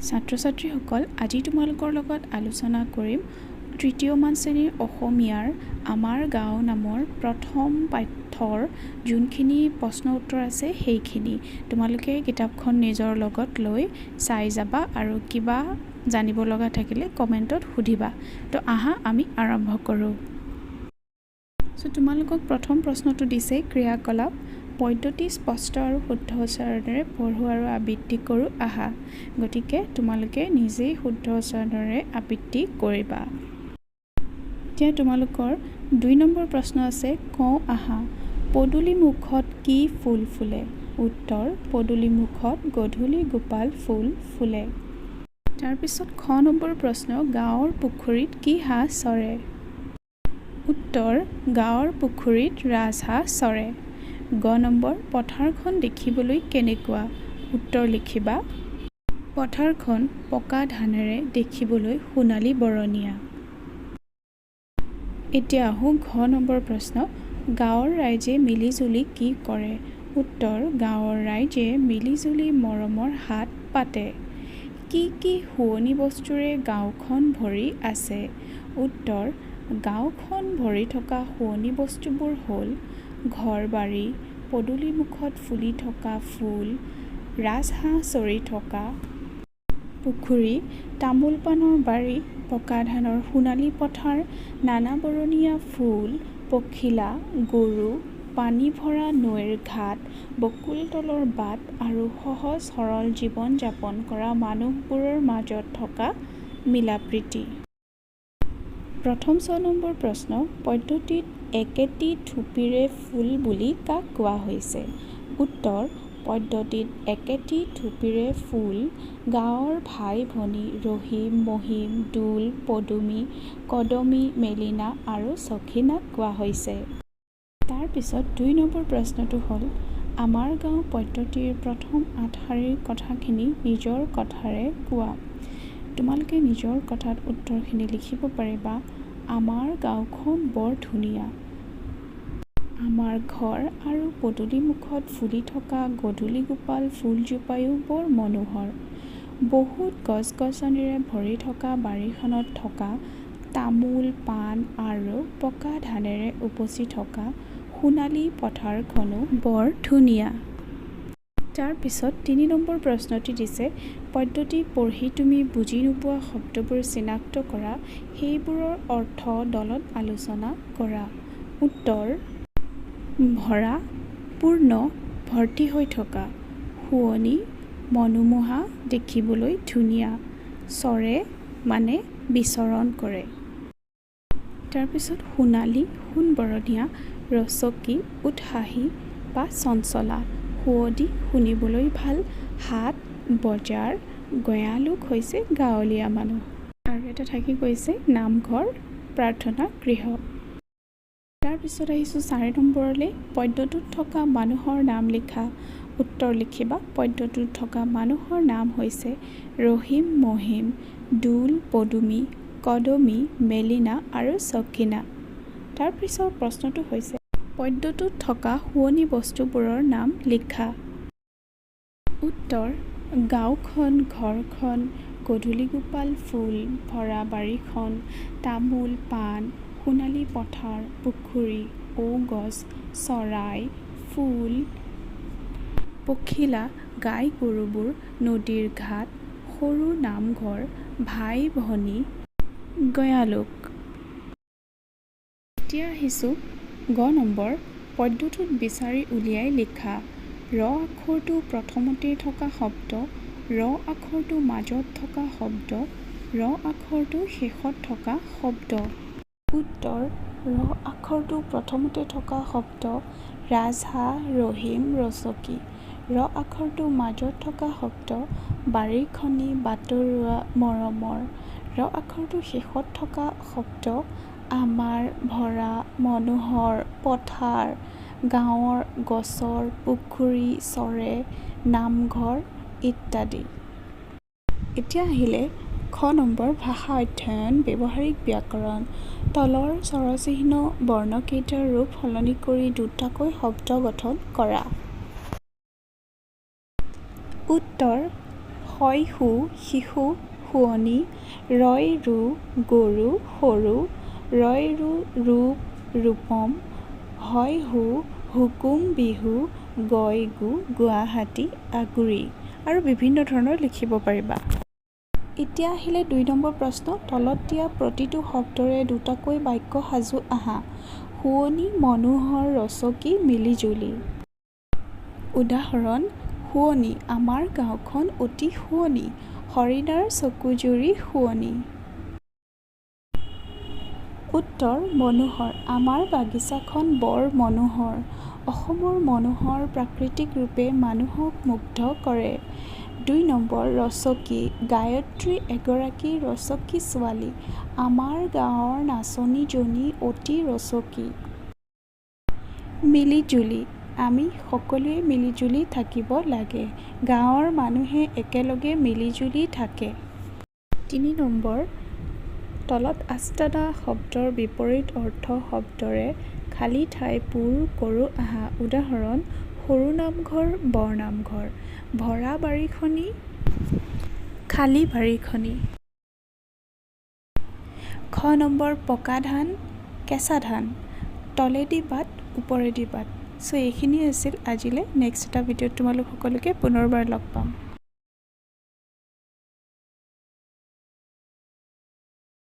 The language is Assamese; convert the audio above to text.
ছাত্ৰ ছাত্ৰীসকল আজি তোমালোকৰ লগত আলোচনা কৰিম তৃতীয়মান শ্ৰেণীৰ অসমীয়াৰ আমাৰ গাঁও নামৰ প্ৰথম পাঠ্যৰ যোনখিনি প্ৰশ্ন উত্তৰ আছে সেইখিনি তোমালোকে কিতাপখন নিজৰ লগত লৈ চাই যাবা আৰু কিবা জানিব লগা থাকিলে কমেণ্টত সুধিবা তো আহা আমি আৰম্ভ কৰোঁ তোমালোকক প্ৰথম প্ৰশ্নটো দিছে ক্ৰিয়াকলাপ পদ্ধতি স্পষ্ট আৰু শুদ্ধ উচ্চাৰণেৰে পঢ়ো আৰু আবৃত্তি কৰোঁ আহা গতিকে তোমালোকে নিজেই শুদ্ধ উচ্চাৰণেৰে আবৃত্তি কৰিবা এতিয়া তোমালোকৰ 2 নম্বৰ প্ৰশ্ন আছে কওঁ আহা পদূলি মুখত কি ফুল ফুলে উত্তৰ পদূলি মুখত গধূলি গোপাল ফুল ফুলে তাৰপিছত খ নম্বৰ প্ৰশ্ন গাঁৱৰ পুখুৰীত কি হাঁহ চৰে উত্তৰ গাঁৱৰ পুখুৰীত ৰাজহাঁহ চৰে গ নম্বৰ পথাৰখন দেখিবলৈ কেনেকুৱা উত্তৰ লিখিবা পথাৰখন পকা ধানেৰে দেখিবলৈ সোণালী বৰণীয়া এতিয়া আহোঁ ঘ নম্বৰ প্ৰশ্ন গাঁৱৰ ৰাইজে মিলিজুলি কি কৰে উত্তৰ গাঁৱৰ ৰাইজে মিলিজুলি মৰমৰ হাত পাতে কি কি শুৱনি বস্তুৰে গাঁওখন ভৰি আছে উত্তৰ গাঁওখন ভৰি থকা শুৱনি বস্তুবোৰ হ'ল ঘৰ বাৰী পদূলি মুখত ফুলি থকা ফুল ৰাজহাঁহ চৰি থকা পুখুৰী তামোল পাণৰ বাৰী পকা ধানৰ সোণালী পথাৰ নানা বৰণীয়া ফুল পখিলা গৰু পানী ভৰা নৈৰ ঘাট বকুল তলৰ বাট আৰু সহজ সৰল জীৱন যাপন কৰা মানুহবোৰৰ মাজত থকা মিলাপ্ৰীতি প্ৰথম 6 নম্বৰ প্ৰশ্ন পদ্ধতিত একেটি থুপিৰে ফুল বুলি কাক কোৱা হৈছে উত্তৰ পদ্ধতিত একেটি থুপিৰে ফুল গাঁৱৰ ভাই ভনী ৰহিম মহিম দোল পদুমী কদমী মেলিনা আৰু সখীনাক কোৱা হৈছে তাৰপিছত 2 নম্বৰ প্ৰশ্নটো হ'ল আমাৰ গাঁও পদ্ধতিৰ প্ৰথম 8 শাৰীৰ কথাখিনি নিজৰ কথাৰে কোৱা তোমালোকে নিজৰ কথাত উত্তৰখিনি লিখিব পাৰিবা আমাৰ গাঁওখন বৰ ধুনীয়া আমাৰ ঘৰ আৰু পদূলি মুখত ফুলি থকা গধূলি গোপাল ফুলজোপায়ো বৰ মনোহৰ বহুত গছ-গছনিৰে ভৰি থকা বাৰীখনত থকা তামোল পাণ আৰু পকা ধানেৰে উপচি থকা সোণালী পথাৰখনো বৰ ধুনীয়া তাৰপিছত 3 নম্বৰ প্ৰশ্নটি দিছে পদ্ধতি পঢ়ি তুমি বুজি নোপোৱা শব্দবোৰ চিনাক্ত কৰা সেইবোৰৰ অৰ্থ দলত আলোচনা কৰা উত্তৰ ভৰা পূৰ্ণ ভৰ্তি হৈ থকা শুৱনি মনোমোহা দেখিবলৈ ধুনীয়া চৰে মানে বিচৰণ কৰে তাৰপিছত সোণালী সোণবৰণীয়া ৰচকী উৎসাহী বা চঞ্চলা সুৱদী শুনিবলৈ ভাল হাট বজাৰ গঞালোক হৈছে গাঁৱলীয়া মানুহ আৰু এটা থাকি গৈছে নামঘৰ প্ৰাৰ্থনা গৃহ তাৰপিছত আহিছোঁ 4 নম্বৰলৈ পদ্যটোত থকা মানুহৰ নাম লিখা উত্তৰ লিখিবা পদ্যটোত থকা মানুহৰ নাম হৈছে ৰহিম মহিম দোল পদুমী কদমী মেলিনা আৰু সখীনা তাৰপিছত প্ৰশ্নটো হৈছে পদ্যটোত থকা শুৱনি বস্তুবোৰৰ নাম লিখা উত্তৰ গাঁওখন ঘৰখন গধূলি গোপাল ফুল ভৰা বাৰীখন তামোল পাণ সোণালী পথাৰ পুখুৰী ঔগছ চৰাই ফুল পখিলা গাই গৰুবোৰ নদীৰ ঘাট সৰু নামঘৰ ভাই ভনী গঞালোক এতিয়া আহিছোঁ গ নম্বৰ পদ্যটোত বিচাৰি উলিয়াই লিখা ৰ আখৰটো প্ৰথমতে থকা শব্দ ৰ আখৰটো মাজত থকা শব্দ ৰ আখৰটো শেষত থকা শব্দ উত্তৰ ৰ আখৰটো প্ৰথমতে থকা শব্দ ৰাজহাঁহ ৰহিম ৰচকী ৰ আখৰটো মাজত থকা শব্দ বাৰীখনি বাটৰুৱা মৰমৰ ৰ আখৰটো শেষত থকা শব্দ আমাৰ ভৰা মনোহৰ পথাৰ গাঁৱৰ গছৰ পুখুৰী চৰে নামঘৰ ইত্যাদি এতিয়া আহিলে খ নম্বৰ ভাষা অধ্যয়ন ব্যৱহাৰিক ব্যাকৰণ তলৰ স্বৰচিহ্ন বৰ্ণকেইটাৰ ৰূপ সলনি কৰি দুটাকৈ শব্দ গঠন কৰা উত্তৰ হয় হু শিশু শুৱনি ৰয় ৰু গৰু সৰু ৰয় ৰু ৰূপ ৰূপম হয় হু হুকুম বিহু গয় গু গুৱাহাটী আগুৰি আৰু বিভিন্ন ধৰণৰ লিখিব পাৰিবা। এতিয়া আহিলে 2 নম্বৰ প্ৰশ্ন। তলত দিয়া প্ৰতিটো শব্দৰে দুটাকৈ বাক্য সাজু আহা। শুৱনি মনোহৰ ৰচকী মিলিজুলি। উদাহৰণ শুৱনি আমাৰ গাঁওখন অতি শুৱনি হৰিণাৰ চকুজুৰি শুৱনি। উত্তৰ মনোহৰ আমাৰ বাগিচাখন বৰ মনোহৰ। অসমৰ মনোহৰ প্ৰাকৃতিক ৰূপে মানুহক মুগ্ধ কৰে। 2 নম্বৰ ৰচকী গায়ত্ৰী এগৰাকী ৰচকী ছোৱালী। আমাৰ গাঁৱৰ নাচনীজনী অতি ৰচকী। মিলিজুলি আমি সকলোৱে মিলিজুলি থাকিব লাগে। গাঁৱৰ মানুহে একেলগে মিলিজুলি থাকে। 3 নম্বৰ তলত আষ্টাদা শব্দৰ বিপৰীত অৰ্থ শব্দৰে খালী ঠাই পূৰ কৰোঁ আহা। উদাহৰণ সৰু নামঘৰ বৰ নামঘৰ ভৰা বাৰীখনি খালী বাৰীখনি। খ নম্বৰ পকা ধান কেঁচা ধান তলেদি বাট ওপৰেদি বাট। চ' এইখিনি আছিল আজিলৈ। নেক্সট এটা ভিডিঅ'ত তোমালোক সকলোকে পুনৰবাৰ লগ পাম।